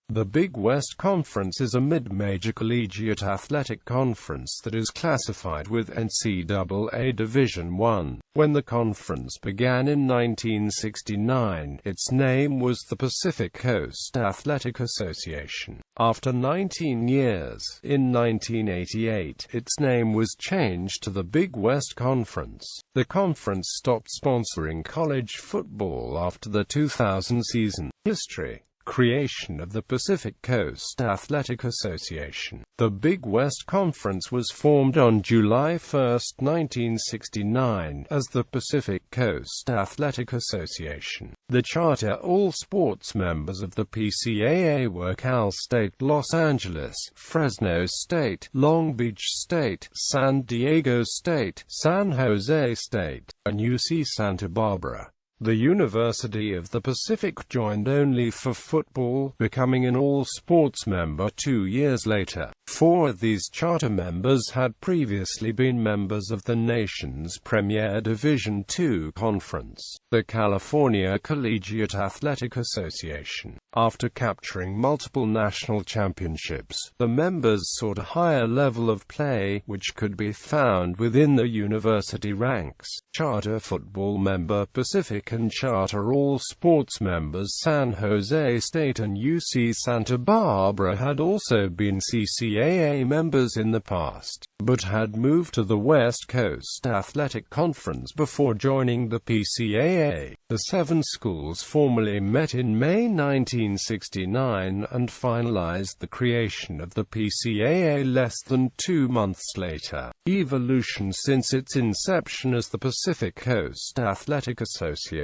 The Big West Conference is a mid-major collegiate athletic conference that is classified with NCAA Division I. When the conference began in 1969, its name was the Pacific Coast Athletic Association. After 19 years, in 1988, its name was changed to the Big West Conference. The conference stopped sponsoring college football after the 2000 season. History. Creation of the Pacific Coast Athletic Association. The Big West Conference was formed on July 1, 1969, as the Pacific Coast Athletic Association. The charter all sports members of the PCAA were Cal State Los Angeles, Fresno State, Long Beach State, San Diego State, San Jose State, and UC Santa Barbara. The University of the Pacific joined only for football, becoming an all-sports member 2 years later. 4 of these charter members had previously been members of the nation's premier Division II conference, the California Collegiate Athletic Association. After capturing multiple national championships, the members sought a higher level of play, which could be found within the university ranks. Charter football member Pacific and charter all-sports members San Jose State and UC Santa Barbara had also been CCAA members in the past, but had moved to the West Coast Athletic Conference before joining the PCAA. The 7 schools formally met in May 1969 and finalized the creation of the PCAA less than 2 months later. Evolution. Since its inception as the Pacific Coast Athletic Association,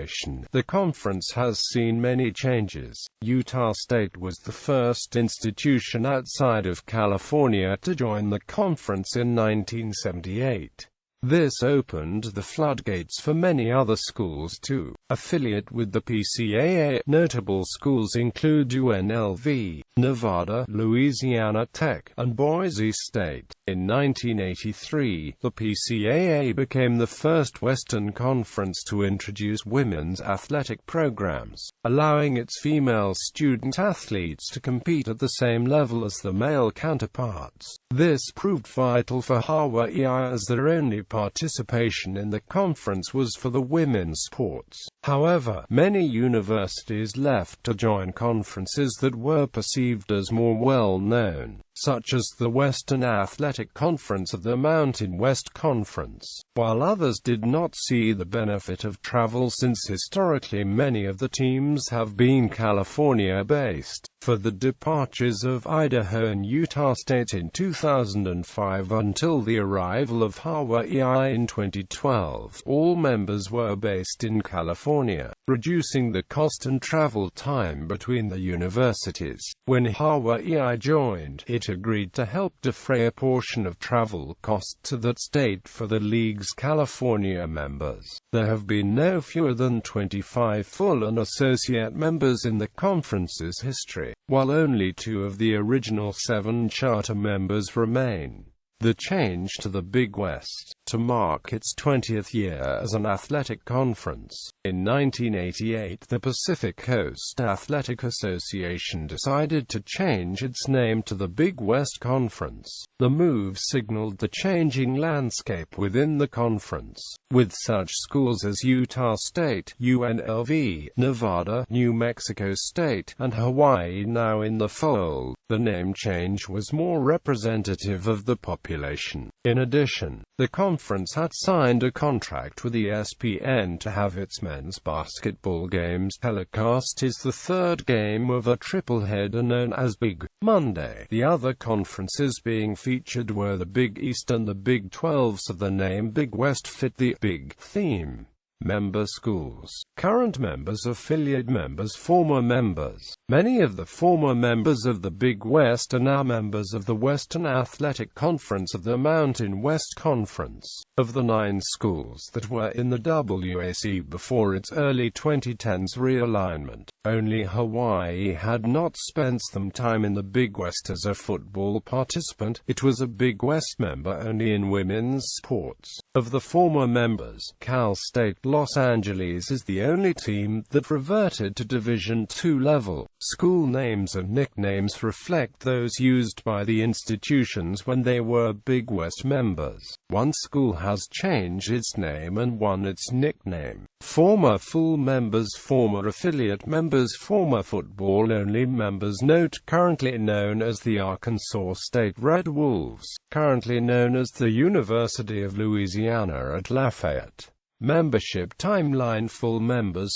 the conference has seen many changes. Utah State was the first institution outside of California to join the conference in 1978. This opened the floodgates for many other schools to affiliate with the PCAA. Notable schools include UNLV, Nevada, Louisiana Tech, and Boise State. In 1983, the PCAA became the first Western Conference to introduce women's athletic programs, allowing its female student athletes to compete at the same level as the male counterparts. This proved vital for Hawaii, as their only participation in the conference was for the women's sports. However, many universities left to join conferences that were perceived as more well-known, such as the Western Athletic Conference of the Mountain West Conference, while others did not see the benefit of travel since historically many of the teams have been California-based. For the departures of Idaho and Utah State in 2005 until the arrival of Hawaii in 2012, all members were based in California, reducing the cost and travel time between the universities. When Hawaii joined, it agreed to help defray a portion of travel costs to that state for the league's California members. There have been no fewer than 25 full and associate members in the conference's history, while only 2 of the original 7 charter members remain. The change to the Big West, to mark its 20th year as an athletic conference. In 1988, the Pacific Coast Athletic Association decided to change its name to the Big West Conference. The move signaled the changing landscape within the conference, with such schools as Utah State, UNLV, Nevada, New Mexico State, and Hawaii now in the fold. The name change was more representative of the population. In addition, the conference had signed a contract with ESPN to have its men's basketball games telecast as the third game of a triple-header known as Big Monday. The other conferences being featured were the Big East and the Big 12, so the name Big West fit the Big theme. Member schools. Current members, affiliate members, former members. Many of the former members of the Big West are now members of the Western Athletic Conference of the Mountain West Conference. Of the 9 schools that were in the WAC before its early 2010s realignment, only Hawaii had not spent some time in the Big West as a football participant. It was a Big West member only in women's sports. Of the former members, Cal State Los Angeles is the only team that reverted to Division II level. School names and nicknames reflect those used by the institutions when they were Big West members. One school has changed its name and one its nickname. Former full members, former affiliate members, former football-only members. Note: currently known as the Arkansas State Red Wolves, currently known as the University of Louisiana at Lafayette. Membership timeline: Full Members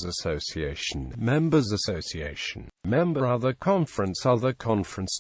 Association, Members Association, Member Other Conference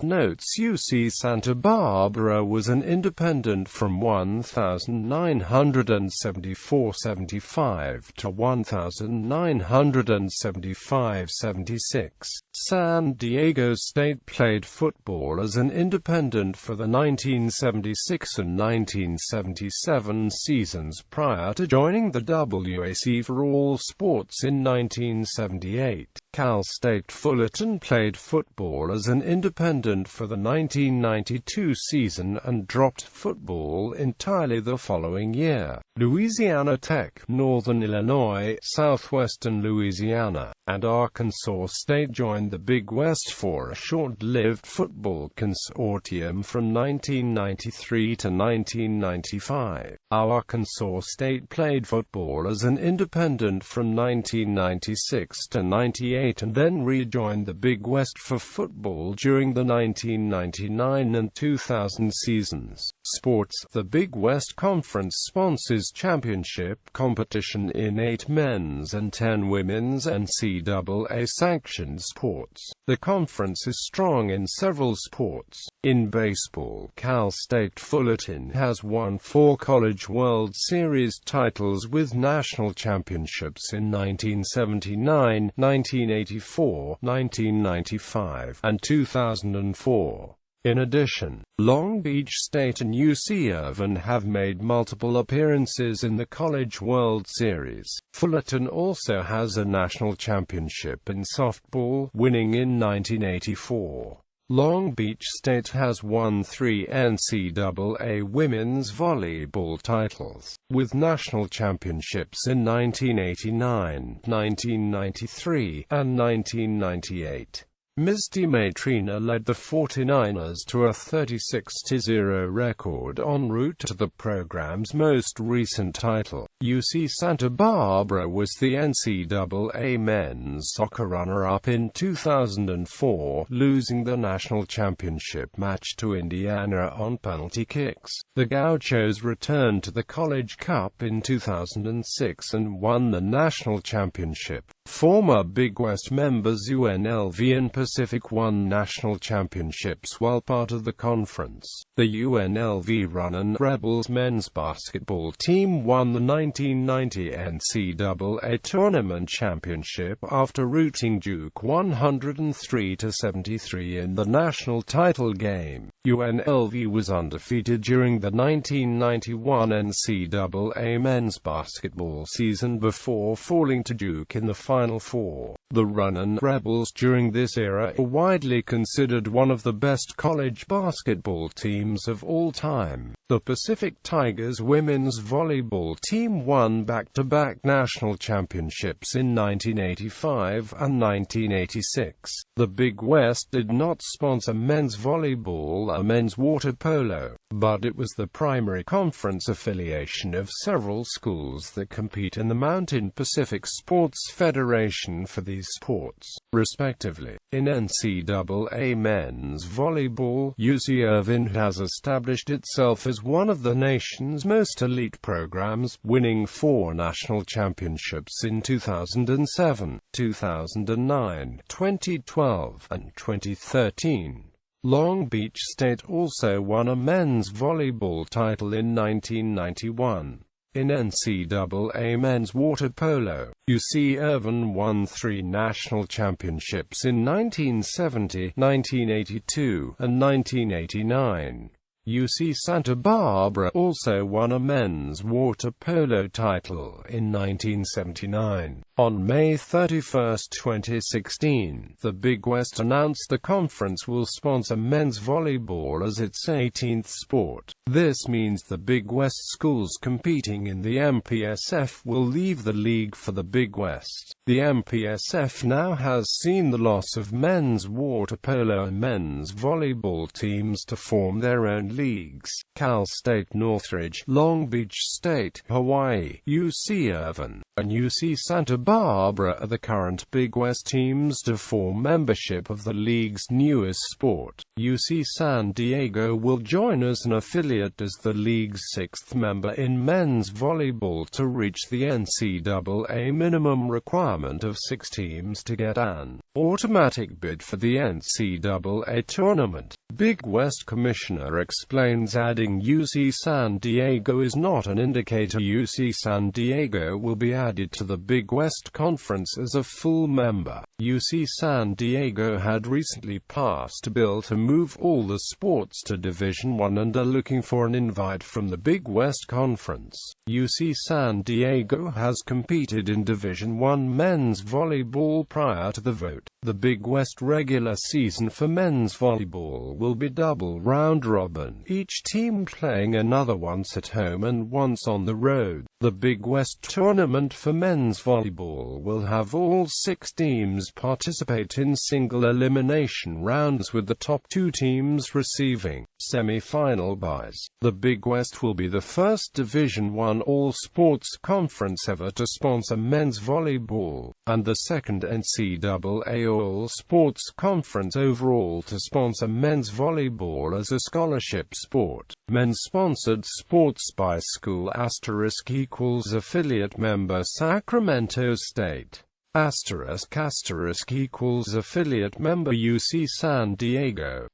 Notes: UC Santa Barbara was an independent from 1974-75 to 1975-76. San Diego State played football as an independent for the 1976 and 1977 seasons prior to joining the WAC for all sports in 1978. Cal State Fullerton played football as an independent for the 1992 season and dropped football entirely the following year. Louisiana Tech, Northern Illinois, Southwestern Louisiana, and Arkansas State joined the Big West for a short-lived football consortium from 1993 to 1995. Arkansas State played football as an independent from 1996 to 98 and then rejoined the Big West for football during the 1999 and 2000 seasons. Sports: the Big West Conference sponsors championship competition in 8 men's and 10 women's NCAA-sanctioned sports. The conference is strong in several sports. In baseball, Cal State Fullerton has won 4 College World Series titles with national championships in 1979, 1984, 1995, and 2004. In addition, Long Beach State and UC Irvine have made multiple appearances in the College World Series. Fullerton also has a national championship in softball, winning in 1984. Long Beach State has won 3 NCAA women's volleyball titles, with national championships in 1989, 1993, and 1998. Misty Matrina led the 49ers to a 36-0 record en route to the program's most recent title. UC Santa Barbara was the NCAA men's soccer runner-up in 2004, losing the national championship match to Indiana on penalty kicks. The Gauchos returned to the College Cup in 2006 and won the national championship. Former Big West members UNLV and Pacific won national championships while part of the conference. The UNLV Runnin' Rebels men's basketball team won the 1990 NCAA Tournament Championship after routing Duke 103-73 in the national title game. UNLV was undefeated during the 1991 NCAA men's basketball season before falling to Duke in the Final Four. The Runnin' Rebels during this era are widely considered one of the best college basketball teams of all time. The Pacific Tigers women's volleyball team won back-to-back national championships in 1985 and 1986. The Big West did not sponsor men's volleyball or men's water polo, but it was the primary conference affiliation of several schools that compete in the Mountain Pacific Sports Federation for these sports, respectively. In NCAA men's volleyball, UC Irvine has established itself as one of the nation's most elite programs, winning 4 national championships in 2007, 2009, 2012, and 2013. Long Beach State also won a men's volleyball title in 1991. In NCAA men's water polo, UC Irvine won 3 national championships in 1970, 1982, and 1989. UC Santa Barbara also won a men's water polo title in 1979. On May 31, 2016, the Big West announced the conference will sponsor men's volleyball as its 18th sport. This means the Big West schools competing in the MPSF will leave the league for the Big West. The MPSF now has seen the loss of men's water polo and men's volleyball teams to form their own leagues. Cal State Northridge, Long Beach State, Hawaii, UC Irvine, and UC Santa Barbara are the current Big West teams to form membership of the league's newest sport. UC San Diego will join as an affiliate as the league's sixth member in men's volleyball to reach the NCAA minimum requirement of 6 teams to get an automatic bid for the NCAA tournament. Big West Commissioner explains, adding UC San Diego is not an indicator. UC San Diego will be added to the Big West Conference as a full member. UC San Diego had recently passed a bill to move all the sports to Division I and are looking for an invite from the Big West Conference. UC San Diego has competed in Division I men's volleyball prior to the vote. The Big West regular season for men's volleyball will be double round-robin, each team playing another once at home and once on the road. The Big West tournament for men's volleyball will have all 6 teams participate in single elimination rounds, with the top 2 teams receiving semi-final byes. The Big West will be the first Division I all-sports conference ever to sponsor men's volleyball, and the second NCAA all-sports conference overall to sponsor men's volleyball as a scholarship sport. Men-sponsored sports by school * equals affiliate member Sacramento State * equals affiliate member UC San Diego.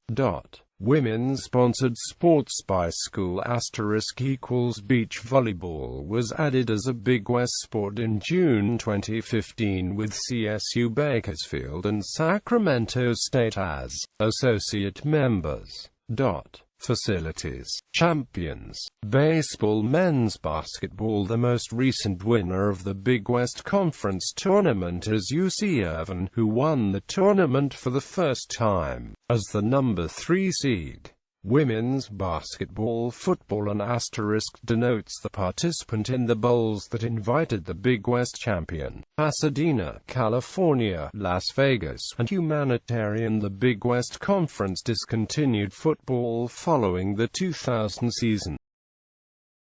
Women's sponsored sports by school * equals beach volleyball was added as a Big West sport in June 2015, with CSU Bakersfield and Sacramento State as associate members. Facilities. Champions. Baseball. Men's basketball. The most recent winner of the Big West Conference tournament is UC Irvine, who won the tournament for the first time as the number 3 seed. Women's basketball. Football. An * denotes the participant in the bowls that invited the Big West champion, Pasadena, California, Las Vegas, and humanitarian. The Big West Conference discontinued football following the 2000 season.